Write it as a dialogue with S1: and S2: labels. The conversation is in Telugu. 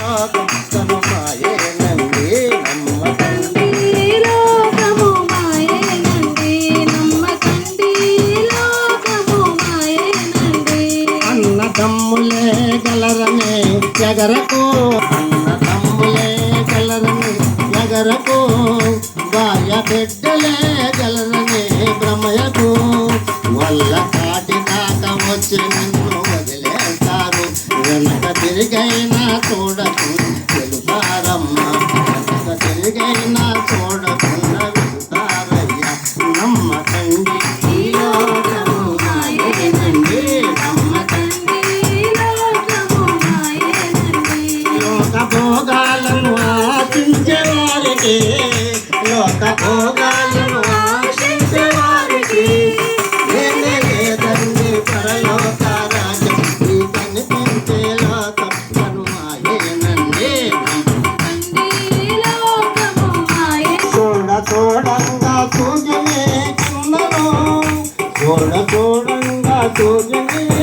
S1: లోకము మాయేనండి నమ్మకండి.
S2: లోకము మాయేనండి నమ్మకండి. లోకము మాయేనండి.
S1: అన్నదమ్ములే గలరనే ఎగరకు, అన్నదమ్ములే గలరనే ఎగరకు, భార్య బిడ్డలే గలరనే భ్రమయకు. వల్ల కాటి దాకా వచ్చి నిన్ను వదిలేస్తారు, వెనక తిరిగైనా చూడకుండా వెళుతారమ్మా, వెనక తిరిగైనా చూడకుండా వెళుతారయ్యా. నమ్మకండి ఈ లోకము మాయేనండి నమ్మకండి.
S2: లోకము మాయేనండి.
S1: లోక భోగాలను ఆశించే వారికి, లోక భోగాలను ఆశించే వారికి నేనే లేదండి పరలోక రాజ్యం. ఈ కనిపించే లోకం తను మాయేనండి.
S2: లోకము మాయే.
S1: చూడంగా చూజనే కిన్నను, చూడంగా చూజనే